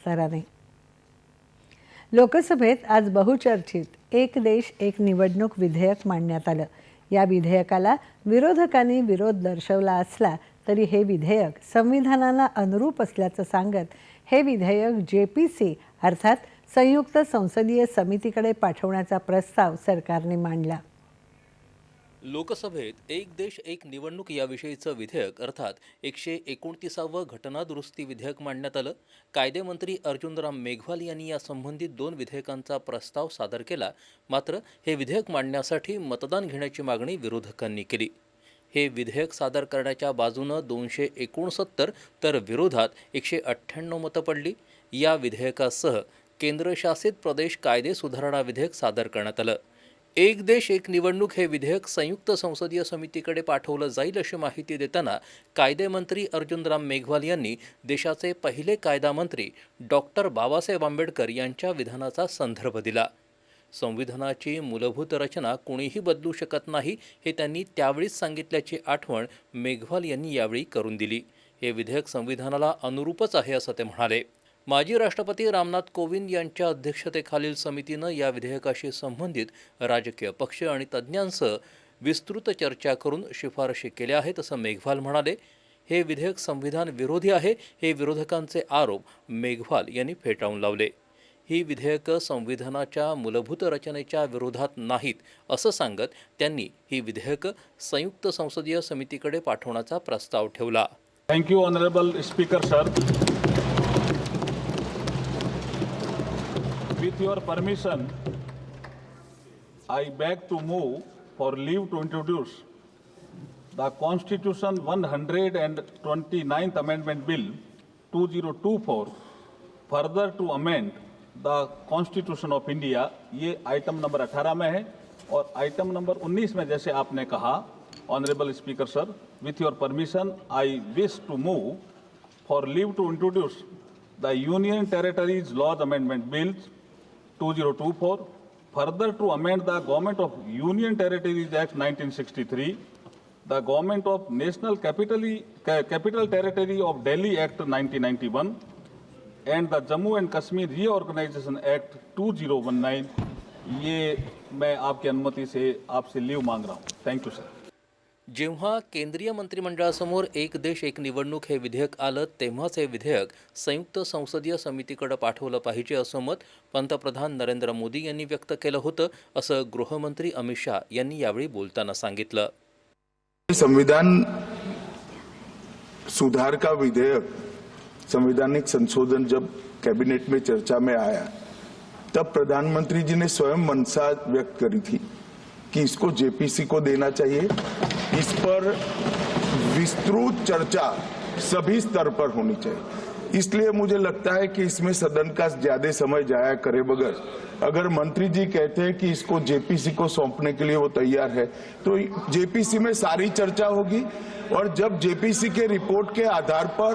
सराने लोकसभेत आज बहुचर्चित एक देश एक निवडणूक विधेयक मांडण्यात आलं। या विधेयकाला विरोधकांनी विरोध दर्शवला असला तरी हे विधेयक संविधानाला अनुरूप असल्याचं सांगत हे विधेयक JPC अर्थात संयुक्त संसदीय समितीकडे पाठवण्याचा प्रस्ताव सरकारने मांडला। लोकसभेत एक देश एक निवडणूक याविषयीचं विधेयक अर्थात 129वे घटना दुरुस्ती विधेयक मांडण्यात आलं। कायदेमंत्री अर्जुनराम मेघवाल यांनी या संबंधित 2 विधेयकांचा प्रस्ताव सादर केला। मात्र हे विधेयक मांडण्यासाठी मतदान घेण्याची मागणी विरोधकांनी केली। हे विधेयक सादर करण्याच्या बाजूनं 269 तर विरोधात 198 मतं पडली। या विधेयकासह केंद्रशासित प्रदेश कायदे सुधारणा विधेयक सादर करण्यात आलं। एक देश एक निवडणूक हे विधेयक संयुक्त संसदीय समितीकडे पाठवलं जाईल अशी माहिती देताना कायदेमंत्री अर्जुनराम मेघवाल यांनी देशाचे पहिले कायदा मंत्री डॉक्टर बाबासाहेब आंबेडकर यांच्या विधानाचा संदर्भ दिला। संविधानाची मूलभूत रचना कोणीही बदलू शकत नाही हे त्यांनी त्यावेळीच सांगितल्याची आठवण मेघवाल यांनी यावेळी करून दिली। हे विधेयक संविधानाला अनुरूपच आहे असं ते म्हणाले। माजी राष्ट्रपती रामनाथ कोविंद यांच्या अध्यक्षतेखालील समितीनं या विधेयकाशी संबंधित राजकीय पक्ष आणि तज्ज्ञांसह विस्तृत चर्चा करून शिफारशी केल्या आहेत असं मेघवाल म्हणाले। हे विधेयक संविधान विरोधी आहे हे विरोधकांचे आरोप मेघवाल यांनी फेटाळून लावले। ही विधेयकं संविधानाच्या मूलभूत रचनेच्या विरोधात नाहीत असं सांगत त्यांनी ही विधेयकं संयुक्त संसदीय समितीकडे पाठवण्याचा प्रस्ताव ठेवला। Thank you honourable speaker sir. With your permission, I beg to move for leave to introduce the Constitution 129th Amendment Bill 2024, further to amend the Constitution of India। ये आइटम नंबर 18 में है और आइटम नंबर 19 में जैसे आपने कहा honourable speaker sir, with your permission, I wish to move for leave to introduce the Union Territories Laws Amendment Bills 2024, further to amend the Government of Union Territories Act 1963, the Government of National Capital Territory of Delhi Act 1991, and the Jammu and Kashmir Reorganization Act 2019। ये मैं आपकी अनुमति से आपसे leave मांग रहा हूँ। Thank you sir. जेव्हा केंद्रीय मंत्रिमंडळासमोर एक देश एक निवडणूक हे विधेयक आलं तेव्हाच हे विधेयक संयुक्त संसदीय समितीकडे पाठवलं पाहिजे असं मत पंतप्रधान नरेंद्र मोदी यांनी व्यक्त केलं होतं असं गृहमंत्री अमित शाह यांनी यावेळी बोलताना सांगितलं। संविधान सुधार का विधेयक संवैधानिक संशोधन जब कैबिनेट में चर्चा में आया तब प्रधानमंत्री जी ने स्वयं मंशा व्यक्त करी थी कि इसको JPC को देना चाहिए। इस पर विस्तृत चर्चा सभी स्तर पर होनी चाहिए। इसलिए मुझे लगता है कि इसमें सदन का ज्यादा समय जाया करे बगैर अगर मंत्री जी कहते हैं कि इसको JPC को सौंपने के लिए वो तैयार है तो JPC में सारी चर्चा होगी और जब JPC के रिपोर्ट के आधार पर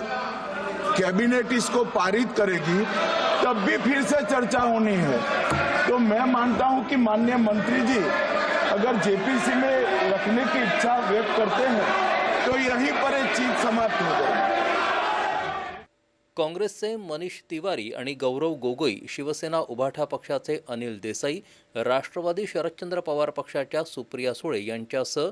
कैबिनेट इसको पारित करेगी तब भी फिर से चर्चा होनी है। तो मैं मानता हूं कि माननीय मंत्री जी अगर JPC में रखने की इच्छा व्यक्त करते हैं तो यहीं पर एक चीज समाप्त हो जाएगी। काँग्रेसचे मनीष तिवारी आणि गौरव गोगोई, शिवसेना उभाठा पक्षाचे अनिल देसाई, राष्ट्रवादी शरदचंद्र पवार पक्षाच्या सुप्रिया सुळे यांच्यासह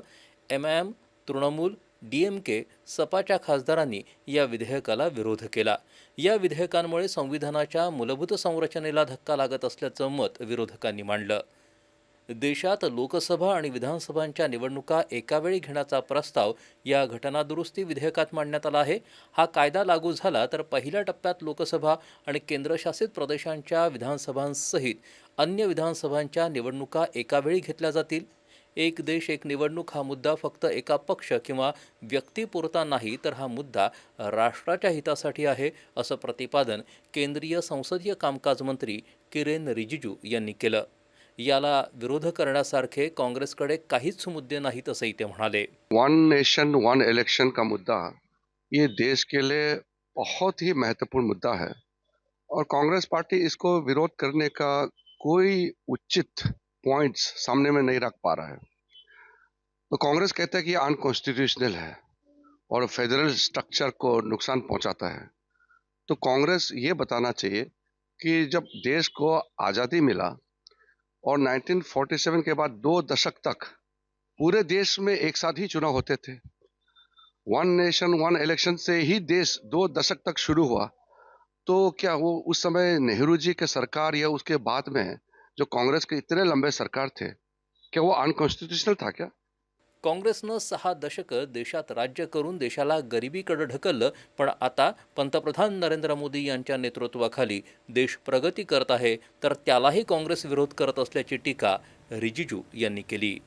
MIM, तृणमूल, DMK, सपाच्या खासदारांनी या विधेयकाला विरोध केला। या विधेयकांमुळे संविधानाच्या मूलभूत संरचनेला धक्का लागत असल्याचं मत विरोधकांनी मांडलं। देशात लोकसभा आणि विधानसभांच्या निवडणुका एकावेळी घेण्याचा प्रस्ताव या घटनादुरुस्ती विधेयकात मांडण्यात आला आहे। हा कायदा लागू झाला तर पहिल्या टप्प्यात लोकसभा आणि केंद्रशासित प्रदेशांच्या विधानसभांसहित अन्य विधानसभांच्या निवडणुका एकावेळी घेतल्या जातील। एक देश एक निवडणूक हा मुद्दा फक्त एका पक्ष किंवा व्यक्तीपुरता नाही तर हा मुद्दा राष्ट्राच्या हितासाठी आहे असं प्रतिपादन केंद्रीय संसदीय कामकाज मंत्री किरेन रिजिजू यांनी केलं। याला विरोध करण्यासारखे काँग्रेसकडे काहीच मुद्दे नाहीत असंही ते म्हणाले। वन नेशन वन इलेक्शन का मुद्दा ये देश के लिए बहुत ही महत्वपूर्ण मुद्दा है और कांग्रेस पार्टी इसको विरोध करने का कोई उचित पॉइंट्स सामने में नहीं रख पा रहा है। तो कांग्रेस कहता है कि ये अनकॉन्स्टिट्यूशनल है और फेडरल स्ट्रक्चर को नुकसान पहुंचाता है। तो कांग्रेस ये बताना चाहिए कि जब देश को आज़ादी मिला और 1947 के बाद 2 दशक तक पूरे देश में एक साथ ही चुनाव होते थे, वन नेशन वन इलेक्शन से ही देश 2 दशक तक शुरू हुआ, तो क्या वो उस समय नेहरू जी के सरकार या उसके बाद में जो कांग्रेस के इतने लंबे सरकार थे, क्या वो अनकॉन्स्टिट्यूशनल था क्या? काँग्रेसनं 6 दशकं देशात राज्य करून देशाला गरिबीकडे ढकललं, पण आता पंतप्रधान नरेंद्र मोदी यांच्या नेतृत्वाखाली देश प्रगती करत आहे, तर त्यालाही काँग्रेस विरोध करत असल्याची टीका रिजिजू यांनी केली.